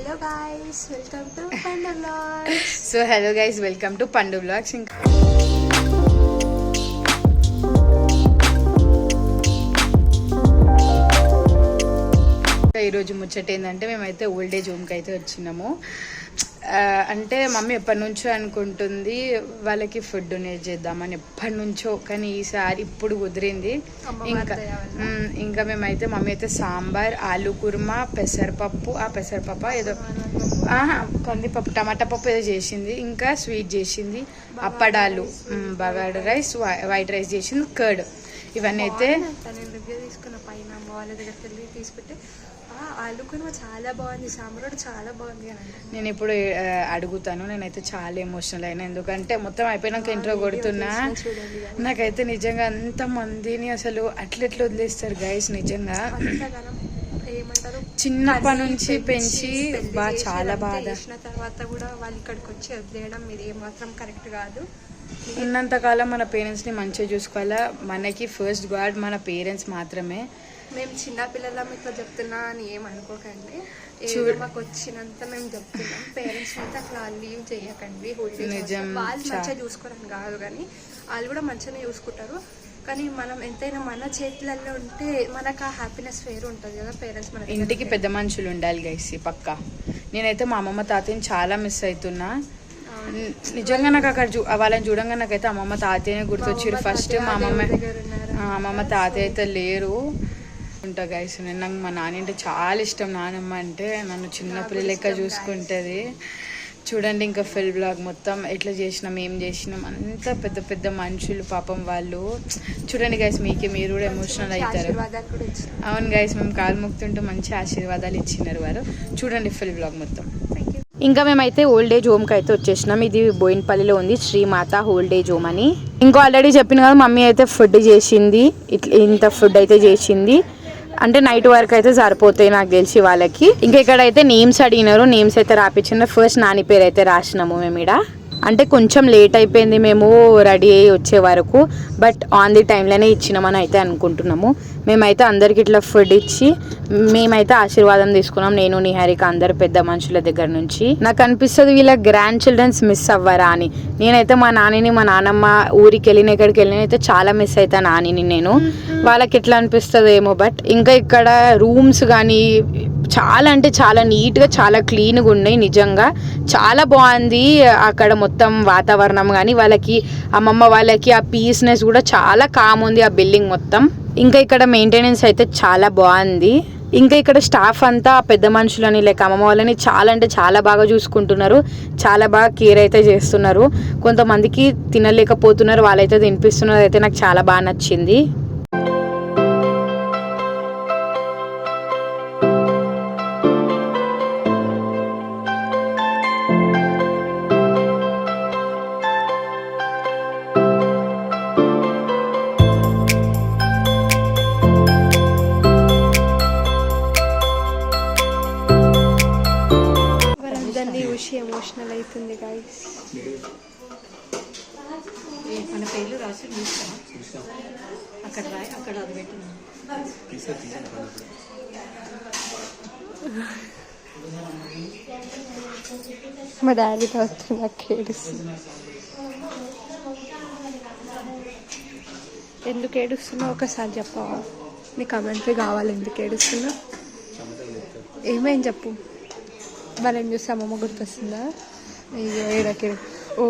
Hello guys welcome to పండు vlogs. So hello guys welcome to పండు vlogs. ఇంకా ఈరోజు ముచ్చట ఏంటంటే మేమైతే ఓల్డ్ ఏజ్ హోమ్కి అయితే వచ్చినాము. అంటే మమ్మీ ఎప్పటి నుంచో అనుకుంటుంది వాళ్ళకి ఫుడ్ డొనేట్ చేద్దామని ఎప్పటి నుంచో, కానీ ఈసారి ఇప్పుడు కుదిరింది. ఇంకా మేమైతే మమ్మీ అయితే సాంబార్, ఆలు కుర్మా, పెసరపప్పు, ఆ పెసరపప్పు ఏదో కందిపప్పు, టమాటా పప్పు ఏదో చేసింది, ఇంకా స్వీట్ చేసింది, అప్పడాలు, బగాడా రైస్, వైట్ రైస్ చేసింది, కర్డ్. ఇవన్నీ అయితే తీసుకున్న పైన అమ్మ వాళ్ళ దగ్గరికి వెళ్ళి తీసుకుంటే ఆలు కుర్మా చాలా బాగుంది, సాంబార్ చాలా బాగుంది అని నేను ఇప్పుడు అడుగుతాను. నేనైతే చాలా ఎమోషనల్ అయినా, ఎందుకంటే మొత్తం అయిపోయినాక ఇంట్రో కొడుతున్నా. నాకైతే నిజంగా అంత మందిని అసలు అట్లెట్లు వదిలేస్తారు గైస్. నిజంగా ఏమంటారు, చిన్నప్పటి నుంచి పెంచి చాలా బాధ. తర్వాత కూడా వాళ్ళు ఇక్కడికి వచ్చి వదిలేయడం ఇది ఏమాత్రం కరెక్ట్ కాదు. ఉన్నంతకాలం మన పేరెంట్స్ని మంచిగా చూసుకోవాలా. మనకి ఫస్ట్ గాడ్ మన పేరెంట్స్ మాత్రమే. మేము చిన్న పిల్లల మీతో చెప్తున్నా అని ఏమనుకోకండి, మాకు వచ్చినంత మేము చెప్తున్నాం. పేరెంట్స్ అంతా అట్లా లీవ్ చేయకండి. వాళ్ళు మంచిగా చూసుకోరని కాదు, కానీ వాళ్ళు కూడా మంచిగానే చూసుకుంటారు. కానీ మనం ఎంతైనా మన చేతులలో ఉంటే మనకు ఆ హ్యాపీనెస్ వేరు ఉంటుంది కదా. పేరెంట్స్ మన ఇంటికి పెద్ద మనుషులు ఉండాలి గైస్ పక్కా. నేనైతే మా అమ్మమ్మ తాతయ్యని చాలా మిస్ అవుతున్నా. నిజంగా నాకు అక్కడ వాళ్ళని చూడంగా నాకైతే అమ్మమ్మ తాతయ్యనే గుర్తొచ్చారు ఫస్ట్. మా అమ్మమ్మ తాతయ్య అయితే లేరు ఉంటా గైస్. నాకు మా నాన్న అంటే చాలా ఇష్టం. నానమ్మ అంటే నన్ను చిన్నపిల్ల లెక్క చూసుకుంటుంది. చూడండి ఇంకా ఫుల్ బ్లాగ్ మొత్తం ఎట్లా చేసినాం, ఏం చేసినాం, అంత పెద్ద పెద్ద మనుషులు పాపం వాళ్ళు. చూడండి గైస్, మీరు కూడా ఎమోషనల్ అవుతారు. అవును గైస్, మేము కాలు మొక్కుతుంటే మంచి ఆశీర్వాదాలు ఇచ్చినారు వారు. చూడండి ఫుల్ బ్లాగ్ మొత్తం. ఇంకా మేమైతే ఓల్డ్ ఏజ్ హోమ్కి అయితే వచ్చేసినాం. ఇది బోయినపల్లిలో ఉంది, శ్రీమాత ఓల్డ్ ఏజ్ హోమ్ అని. ఇంకో ఆల్రెడీ చెప్పిన కదా, మమ్మీ అయితే ఫుడ్ చేసింది. ఇంత ఫుడ్ అయితే చేసింది. అంటే నైట్ వరకు అయితే సరిపోతాయి నాకు తెలిసి వాళ్ళకి. ఇంకా ఇక్కడ అయితే నేమ్స్ అడిగినారు, నేమ్స్ అయితే రాపించినారు. ఫస్ట్ నాని పేరు అయితే రాసినాము మేము ఇక్కడ. అంటే కొంచెం లేట్ అయిపోయింది మేము రెడీ అయ్యి వచ్చే వరకు, బట్ ఆన్ ది టైంలోనే ఇచ్చినామని అయితే అనుకుంటున్నాము. మేమైతే అందరికి ఇట్లా ఫుడ్ ఇచ్చి మేమైతే ఆశీర్వాదం తీసుకున్నాం, నేను నిహారిక, అందరు పెద్ద మనుషుల దగ్గర నుంచి. నాకు అనిపిస్తుంది వీళ్ళ గ్రాండ్ చిల్డ్రన్స్ మిస్ అవ్వరా అని. నేనైతే మా నాన్నని, మా నాన్నమ్మ ఊరికి వెళ్ళిన ఎక్కడికి వెళ్ళిన అయితే చాలా మిస్ అవుతాను నానిని నేను. వాళ్ళకి ఎట్లా అనిపిస్తుందో ఏమో. బట్ ఇంకా ఇక్కడ రూమ్స్ కానీ చాలా అంటే చాలా నీట్గా, చాలా క్లీన్గా ఉన్నాయి. నిజంగా చాలా బాగుంది అక్కడ మొత్తం వాతావరణం కానీ. వాళ్ళకి అమ్మమ్మ వాళ్ళకి ఆ పీస్నెస్ కూడా చాలా కామ్ ఉంది ఆ బిల్డింగ్ మొత్తం. ఇంకా ఇక్కడ మెయింటెనెన్స్ అయితే చాలా బాగుంది. ఇంకా ఇక్కడ స్టాఫ్ అంతా పెద్ద మనుషులని లైక్ అమ్మమ్మ వాళ్ళని చాలా అంటే చాలా బాగా చూసుకుంటున్నారు, చాలా బాగా కేర్ అయితే చేస్తున్నారు. కొంతమందికి తినలేకపోతున్నారు, వాళ్ళైతే తినిపిస్తున్నారు. అయితే నాకు చాలా బాగా నచ్చింది. ఎమోషనల్ అవుతుంది గైస్. మన పేర్లు రాసి అక్కడ రాయి, అక్కడ అది పెట్టిన మా డాడీ వస్తుంది, నాకు ఏడుస్తుంది. ఎందుకు ఏడుస్తున్నావు ఒకసారి చెప్పవా? నీ కమెంటరీ కావాలి, ఎందుకు ఏడుస్తున్నా, ఏమైంది చెప్పు. వాళ్ళని చూస్తే అమ్మమ్మ గుర్తొస్తుందా? అయ్యో ఏడకి ఓ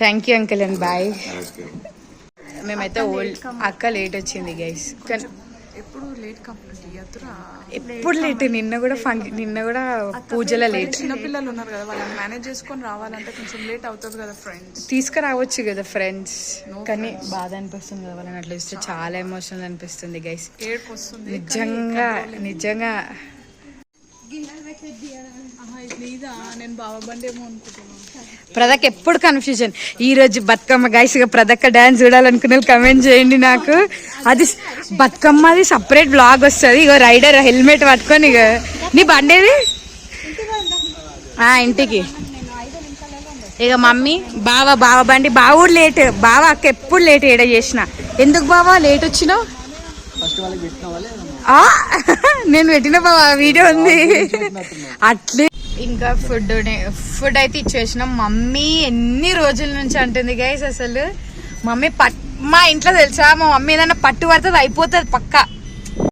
thank you uncle and bye. మేమైతే అక్క లేట్ వచ్చింది గైస్. ఎప్పుడు లేట్ కంప్లీట్ అయ్యారా? ఎప్పుడు లేట్. నిన్న కూడా పూజల లేట్. చిన్నపిల్లలు ఉన్నారు కదా, వాళ్ళని మేనేజ్ చేసుకొని రావాలంటే కొంచెం లేట్ అవుతుంది కదా ఫ్రెండ్స్. తీసుకురావచ్చు కదా ఫ్రెండ్స్, కానీ బాధ అనిపిస్తుంది కదా వాళ్ళని అట్లా ఇస్తే. చాలా ఎమోషనల్ అనిపిస్తుంది గైస్. ఏడుపు వస్తుంది నిజంగా. నేను బాబా బండి ఏమో అనుకుంటున్నాను. ప్రదక్ ఎప్పుడు కన్ఫ్యూజన్. ఈ రోజు బతుకమ్మ గైస్, ఇక ప్రదక్క డాన్స్ చూడాలనుకునే కమెంట్ చేయండి నాకు. అది బతుకమ్మది సపరేట్ బ్లాగ్ వస్తుంది. ఇక రైడర్ హెల్మెట్ పట్టుకొని ఇక నీ బండేది ఇంటికి. ఇక మమ్మీ బావ బండి బావ లేట్. బావ అక్క ఎప్పుడు లేట్ ఏడ చేసిన. ఎందుకు బావా లేట్ వచ్చినావు? నేను పెట్టిన బావా వీడియో ఉంది అట్లే. ఇంకా ఫుడ్ అయితే ఇచ్చేసినాం. మమ్మీ ఎన్ని రోజుల నుంచి అంటుంది గైస్ అసలు. మమ్మీ మా ఇంట్లో తెలుసా, మా మమ్మీ ఏదన్నా పట్టు పడుతుంది అయిపోతుంది పక్కా.